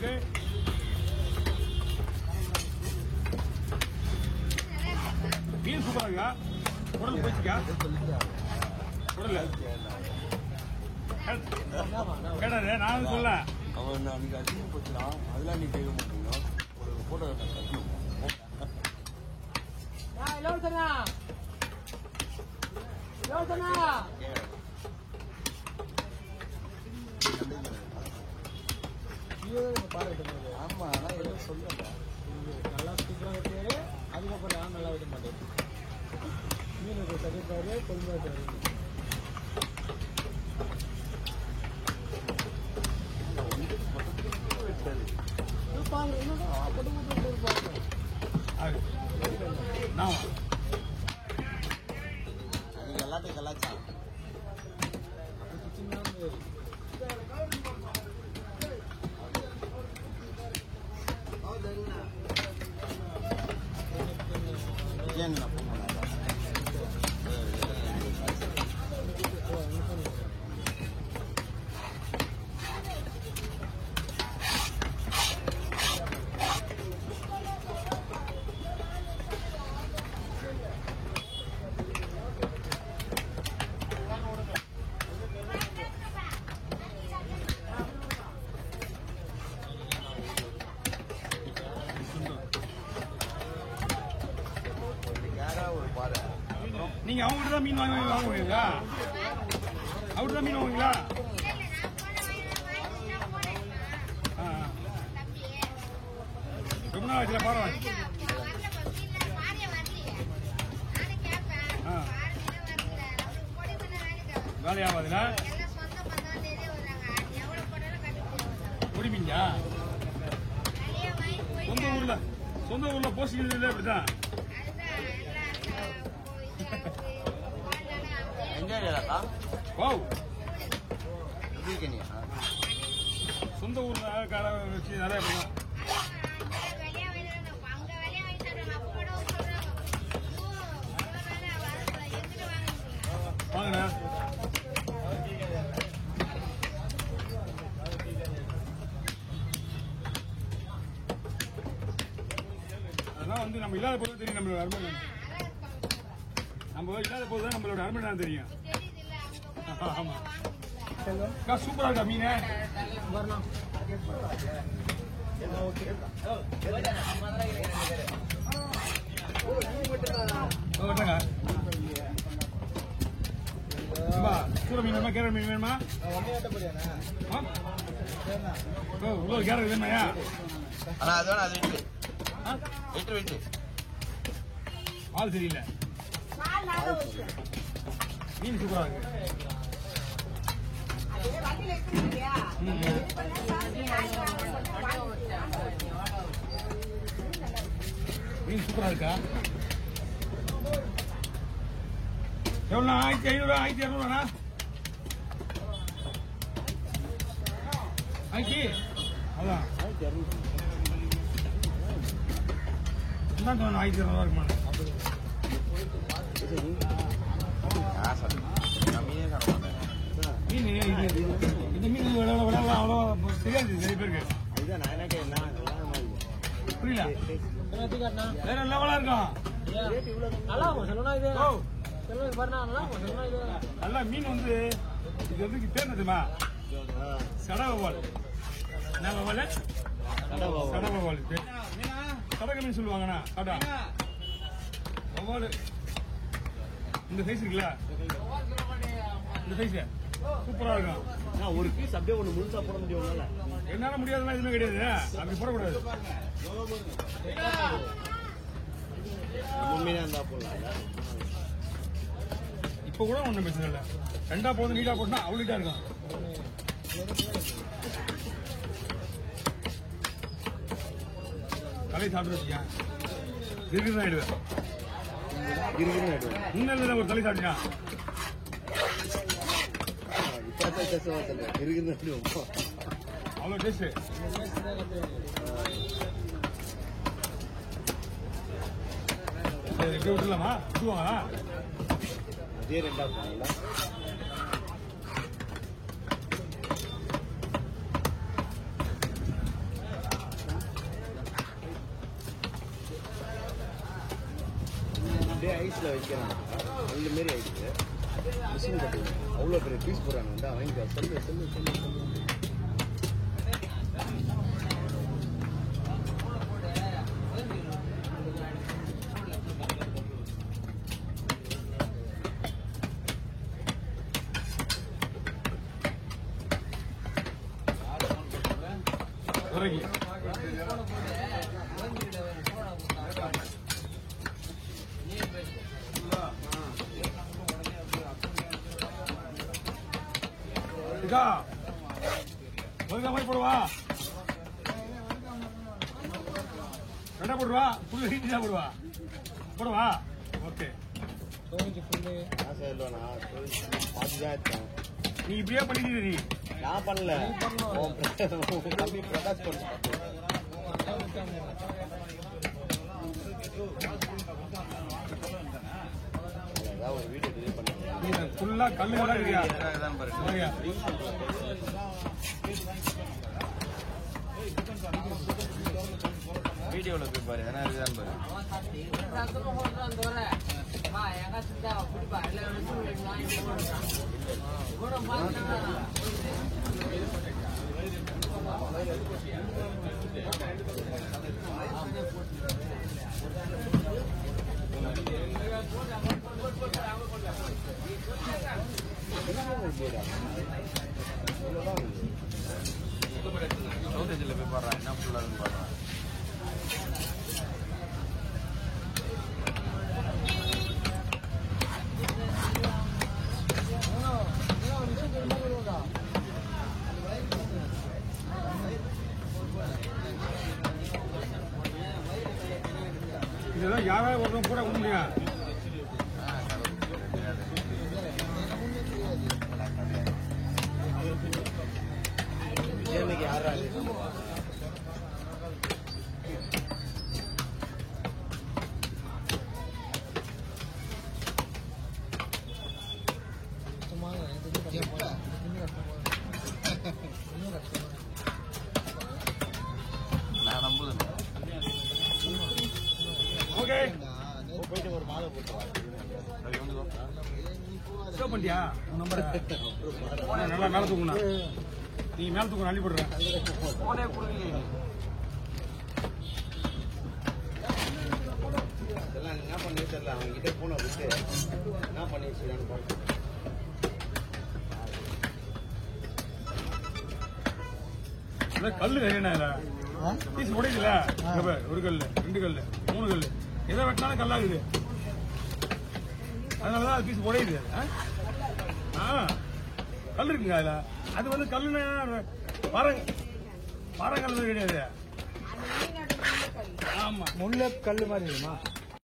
இருக்கு. மீன் சூப்பரா இருக்கா? குடல் போச்சுக்கா? குடல் கேட்டாரு, நான் சொல்ல அவன் அன்னைக்கு அதிகம் போச்சுலாம். அதெல்லாம் நீ கேட்க மாட்டீங்க. ஒரு போட்டோ கட்டணும். ஆமா, ஆனா எதுவும் சொல்லல. நல்லா சூப்பராக இருக்கு. அதுக்கப்புறம் நான் நல்லா விட மாட்டேன். மீனுக்கு சதிப்பாரு கொள்முதல் எல்லாத்தையும் கலாச்சாரம் ஏன் நீங்க அவங்ககிட்ட தான் மீன் வாங்குவீங்களா? அவர்கிட்ட தான் மீன் வாங்குவீங்களா? ரொம்ப நாள் ஆச்சுல பரவாயில்ல. வேலையாகாதுல குடிப்பீங்க. சொந்த ஊர்ல போஸ்டிங் அப்படிதான். சொந்த ஊர்ல கடை வச்சு நிறைய பண்ணுவோம். வாங்கண்ணா. அதெல்லாம் வந்து நம்ம இல்லாத போது தெரியும் நம்மளோட அருமை. நம்ம இல்லாத போது தான் நம்மளோட அருமை தான் தெரியும். ஆமா சூப்பரா இருக்கா மீன் வரணும். சூட மீன் வேணுமா? கேரட் மீன் வேணுமா? உள்ள கேரட் வேணுமாயா? அது வேணும். அது வீட்டு பால் சரியில்லை. மீன் சூப்பரா இருக்கு. மீன் சூப்பரா இருக்கா? எவ்வளோ? 1500 1200 அதான் சொன்ன 1200 இருக்குமா? மீன் இந்த மீன் விடலாம் அவ்வளோ தெரியாது நிறைய பேருக்கு. புரியல. வேற லெவலா இருக்கும். நல்லா சொல்லணும். இது நல்லா மீன் வந்து இது வந்து பேர் என்னதுமா? சடவவால். என்ன வவால்? சடவவால். கடக மீன் சொல்லுவாங்கண்ணா. கடா வவால் இந்த சைஸ் இருக்குல்ல, இந்த சைஸ் சூப்பரா இருக்கும். ஒரு பீஸ் அப்படியே ஒண்ணு முழுசா போட முடியும். என்னால முடியாதுன்னா எதுவுமே கிடையாது. அப்படி போடக்கூடாது. இப்ப கூட ஒண்ணும் பிரச்சனை இல்லை. ரெண்டா போதும் நீட்டா போட்டா அவ்வளோ இருக்கும். தலையை சாப்பிட்டு வச்சுக்க இருக்குன்னு ஆயிடுவேன். இன்னும் ஒரு தலை சாப்பிட்டா அவ்வளோ டேஸ்ட். எப்படி விட்டுலாமா? விட்டுவாங்களா? அதே ரெண்டாவது ஐஸில் வைக்கிறாங்க அந்த மாரி ஆயிடுச்சு மிஷின் கட்டுங்க அவ்வளோ பெரிய பீஸ் போடுறாங்க வந்து வாங்கிக்கோ சொல்லு போடுவா ரெண்டா போடுவா புல்லு ஹீட் தான் போடுவா ஓகே நீ இப்படியே பண்ணிட்டு நீ நான் பண்ணல தம்பி பிரகாஷ் பண்ண ஒரு வீடியோ டிலீட் பண்ண ஃபுல்லா கல்லு கூட இல்லையா வீடியோல போய் பாரு ஏன்னா இதுதான் பாரு சவுதேஜில் போய் பாடுறான் என்ன ஃபுல்லாக பாடுறான் இதெல்லாம் யாராவது ஒருத்தன் கூட உண்மையா நான் நம்புது ஓகே போயிட்டு ஒரு மாலை போட்டு சேவ் பண்ணிட்டியா உன் நம்பரை நல்லா மேலே தூக்குண்ணா நீ மேலே தூக்க அள்ளி போடுற போனே கொடுக்கல இதெல்லாம் என்ன பண்ணி தெரியல அவங்க கிட்ட போன விட்டு என்ன பண்ணி வச்சுக்கான்னு பார்க்க கல்லு என்ன பீஸ் உடையுதுல ஒரு கல்லு 2 கல்லு 3 கல்லு எதை வெட்டினாலும் கல்லாகுது அதனாலதான் அது பீஸ் உடையுது கல் இருக்குங்க அதுல அது வந்து கல்லுன்னு பாறைக்கல் கிடையாது ஆமா முள்ள கல்லு மாதிரி இருக்குமா